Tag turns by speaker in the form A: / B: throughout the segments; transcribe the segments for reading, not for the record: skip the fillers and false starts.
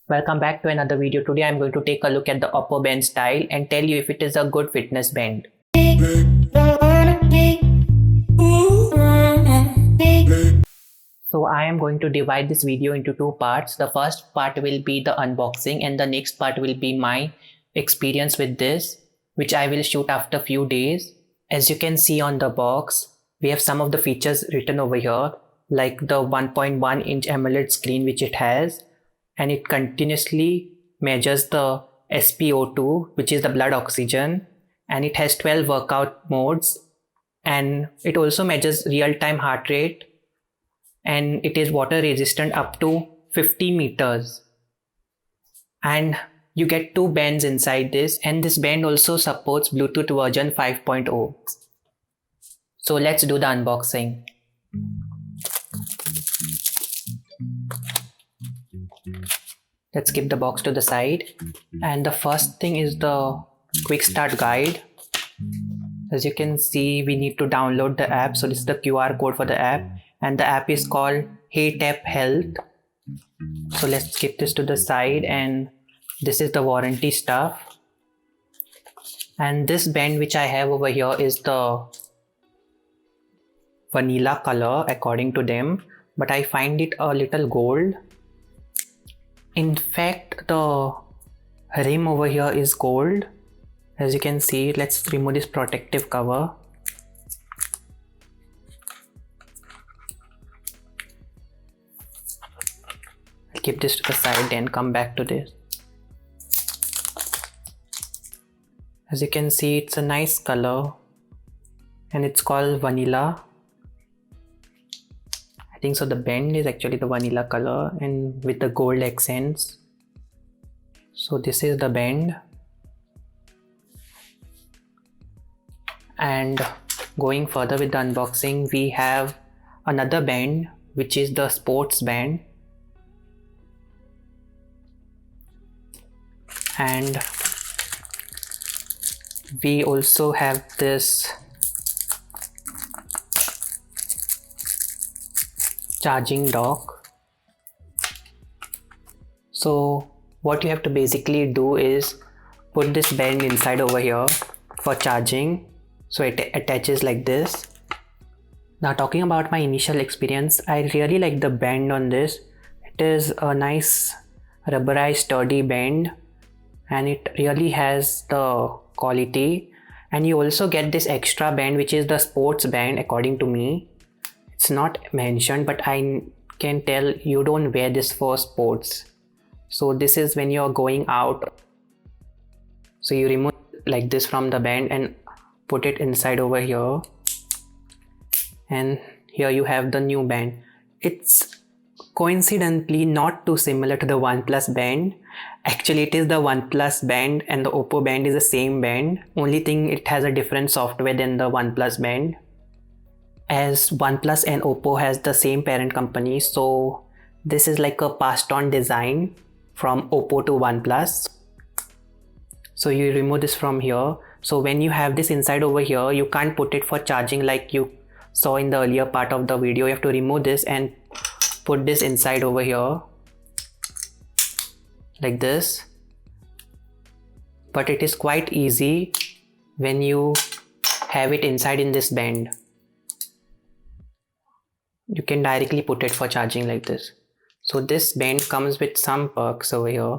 A: Welcome back to another video. Today I'm going to take a look at the Oppo Band Style and tell you if it is a good fitness band. So I am going to divide this video into two parts. The first part will be the unboxing and the next part will be my experience with this, which I will shoot after few days. As you can see on the box, we have some of the features written over here, like the 1.1 inch AMOLED screen which it has, and it continuously measures the SpO2, which is the blood oxygen, and it has 12 workout modes, and it also measures real-time heart rate, and it is water resistant up to 50 meters. And you get two bands inside this, and this band also supports Bluetooth version 5.0. So let's do the unboxing. Let's keep the box to the side, and the first thing is the quick start guide. As you can see, we need to download the app. So this is the QR code for the app, and the app is called Hey Tap Health. So let's keep this to the side, and this is the warranty stuff. And this band which I have over here is the vanilla color according to them, but I find it a little gold. In fact, the rim over here is gold. As you can see, let's remove this protective cover. I'll keep this to the side and come back to this. As you can see, it's a nice color and it's called vanilla. I think so the band is actually the vanilla color and with the gold accents. So this is the band. And going further with the unboxing, we have another band which is the sports band, and we also have this charging dock. So what you have to basically do is put this band inside over here for charging. So it attaches like this. Now talking about my initial experience, I really like the band on this. It is a nice rubberized sturdy band and it really has the quality. And you also get this extra band which is the sports band according to me. It's not mentioned, but I can tell you don't wear this for sports. So this is when you're going out. So you remove like this from the band and put it inside over here, and here you have the new band. It's coincidentally not too similar to the OnePlus band. Actually it is the OnePlus band and the Oppo band is the same band. Only thing, it has a different software than the OnePlus band. As OnePlus and Oppo has the same parent company, so this is like a passed on design from Oppo to OnePlus. So you remove this from here. So when you have this inside over here, you can't put it for charging like you saw in the earlier part of the video. You have to remove this and put this inside over here like this. But it is quite easy when you have it inside in this band. You can directly put it for charging like this. So this band comes with some perks over here.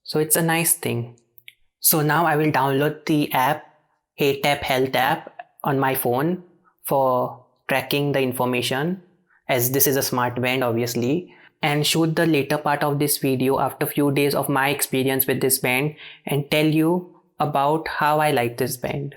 A: So it's a nice thing. So now I will download the app, Hey Tap Health app, on my phone for tracking the information, as this is a smart band obviously, and shoot the later part of this video after few days of my experience with this band and tell you about how I like this band.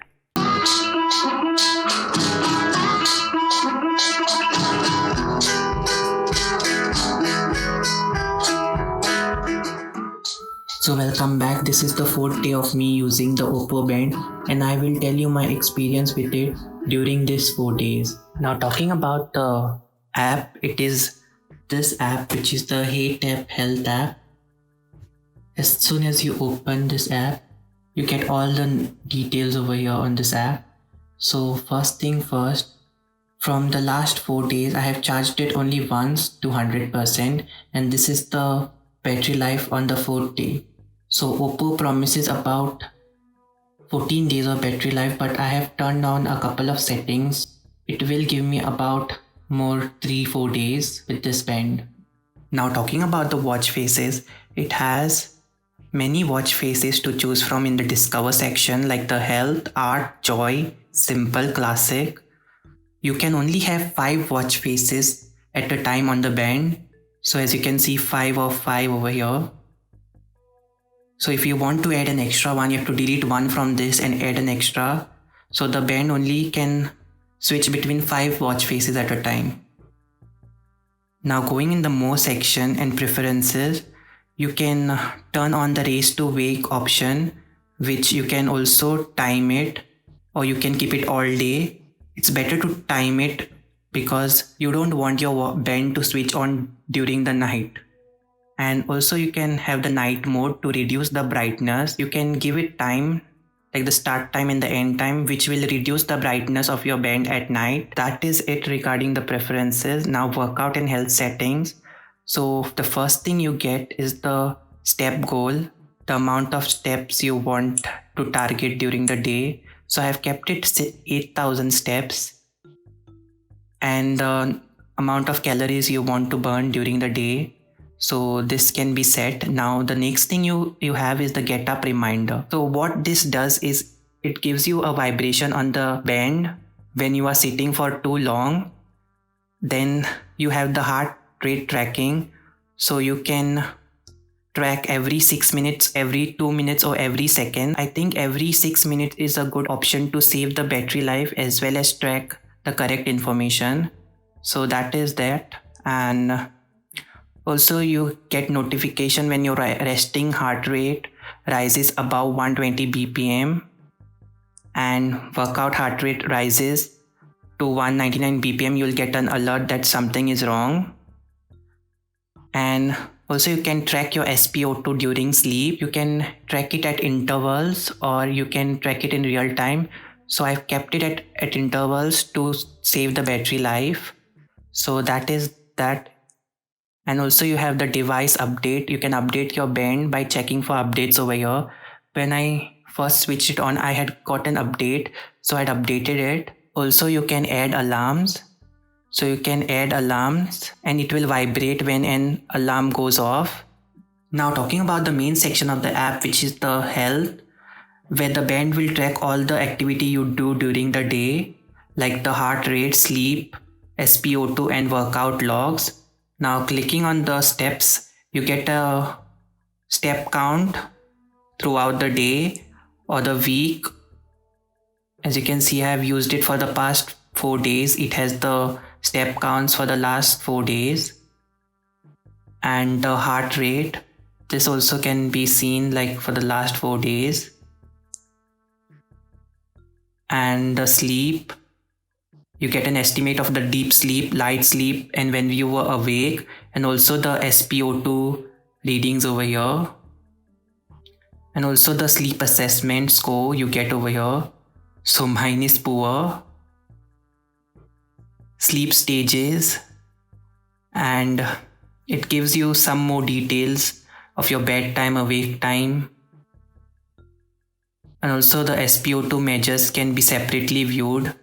A: So welcome back. This is the fourth day of me using the Oppo band and I will tell you my experience with it during these 4 days. Now talking about the app, it is this app which is the Hey Tap Health app. As soon as you open this app, you get all the details over here on this app. So first thing first, from the last 4 days I have charged it only once to 100%, and this is the battery life on the 4th day. So Oppo promises about 14 days of battery life, but I have turned on a couple of settings. It will give me about more 3-4 days with this band. Now talking about the watch faces, it has many watch faces to choose from in the discover section, like the health, art, joy, simple, classic. You can only have 5 watch faces at a time on the band. So as you can see, 5 of 5 over here. So if you want to add an extra one, you have to delete one from this and add an extra. So the band only can switch between 5 watch faces at a time. Now going in the more section and preferences, you can turn on the race to wake option, which you can also time it, or you can keep it all day. It's better to time it because you don't want your band to switch on during the night. And also you can have the night mode to reduce the brightness. You can give it time, like the start time and the end time, which will reduce the brightness of your band at night. That is it regarding the preferences. Now workout and health settings. So the first thing you get is the step goal, the amount of steps you want to target during the day. So I have kept it 8,000 steps, and the amount of calories you want to burn during the day. So this can be set. Now the next thing you have is the get up reminder. So what this does is it gives you a vibration on the band when you are sitting for too long. Then you have the heart rate tracking, so you can track every 6 minutes, every 2 minutes, or every second. I think every 6 minutes is a good option to save the battery life as well as track the correct information. So that is that. And also you get notification when your resting heart rate rises above 120 bpm and workout heart rate rises to 199 bpm. You'll get an alert that something is wrong. And also you can track your SpO2 during sleep. You can track it at intervals or you can track it in real time. So I've kept it at intervals to save the battery life. So that is that. And also you have the device update. You can update your band by checking for updates over here. When I first switched it on, I had got an update, so I'd updated it. Also you can add alarms. So you can add alarms and it will vibrate when an alarm goes off. Now talking about the main section of the app, which is the health, where the band will track all the activity you do during the day, like the heart rate, sleep, SpO2 and workout logs. Now clicking on the steps, you get a step count throughout the day or the week. As you can see, I have used it for the past 4 days. It has the step counts for the last 4 days. And the heart rate, this also can be seen like for the last 4 days. And the sleep, you get an estimate of the deep sleep, light sleep, and when you were awake, and also the SpO2 readings over here. And also the sleep assessment score you get over here. So mine is poor. Sleep stages, and it gives you some more details of your bedtime, awake time. And also the SpO2 measures can be separately viewed,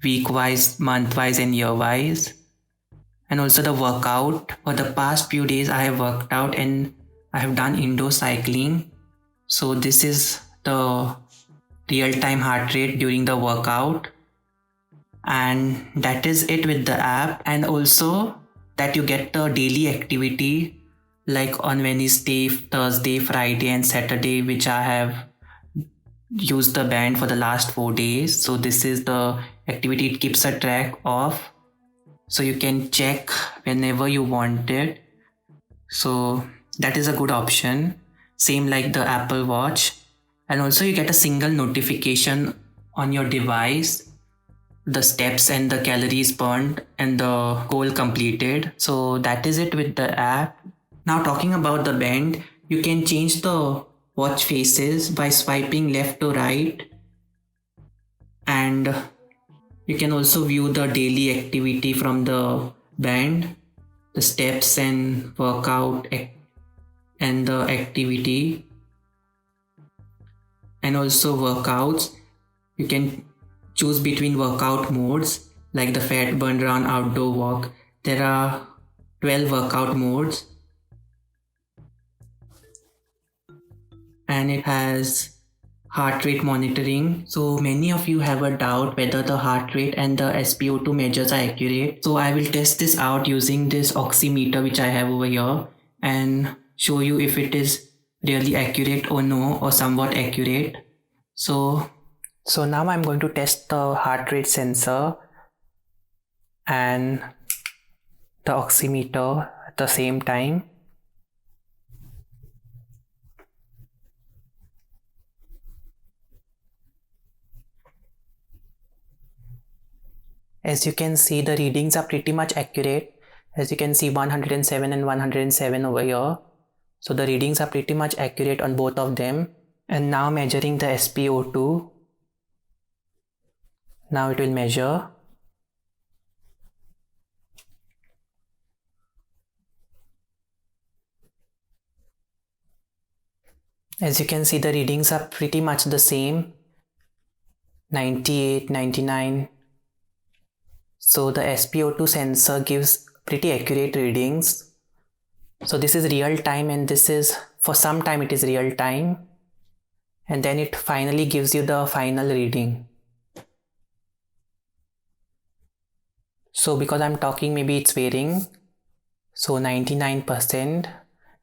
A: week-wise, month-wise and year-wise. And also the workout. For the past few days I have worked out and I have done indoor cycling. So this is the real-time heart rate during the workout. And that is it with the app. And also that you get the daily activity, like on Wednesday, Thursday, Friday and Saturday, which I have used the band for the last 4 days. So this is the activity it keeps a track of, so you can check whenever you want it. So that is a good option, same like the Apple Watch. And also you get a single notification on your device, the steps and the calories burned and the goal completed. So that is it with the app. Now talking about the band, you can change the watch faces by swiping left to right, and you can also view the daily activity from the band, the steps and workout and the activity, and also workouts. You can choose between workout modes like the fat burn, run, outdoor walk. There are 12 workout modes, and it has heart rate monitoring. So many of you have a doubt whether the heart rate and the SpO2 measures are accurate. So I will test this out using this oximeter which I have over here and show you if it is really accurate or no, or somewhat accurate. So now I'm going to test the heart rate sensor and the oximeter at the same time. As you can see, the readings are pretty much accurate. As you can see, 107 and 107 over here. So the readings are pretty much accurate on both of them. And now measuring the SpO2. Now it will measure. As you can see, the readings are pretty much the same. 98, 99. So the SpO2 sensor gives pretty accurate readings. So this is real time, and this is, for some time it is real time. And then it finally gives you the final reading. So because I'm talking, maybe it's varying. So 99%,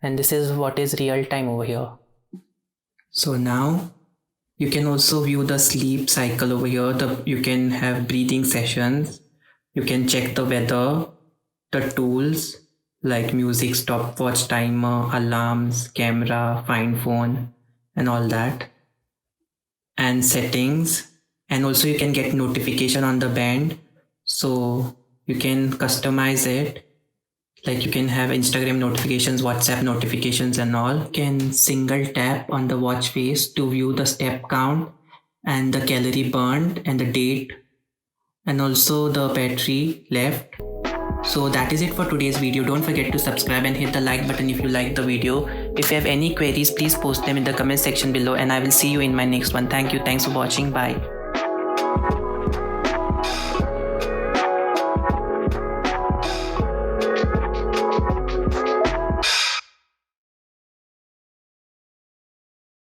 A: and this is what is real time over here. So now you can also view the sleep cycle over here. You can have breathing sessions. You can check the weather, the tools like music, stopwatch, timer, alarms, camera, find phone, and all that. And settings. And also you can get notification on the band. So you can customize it. Like you can have Instagram notifications, WhatsApp notifications and all. You can single tap on the watch face to view the step count and the calorie burned and the date, and also the battery left. So that is it for today's video. Don't forget to subscribe and hit the like button if you like the video. If you have any queries, please post them in the comment section below, and I will see you in my next one. Thank you. Thanks for watching. Bye.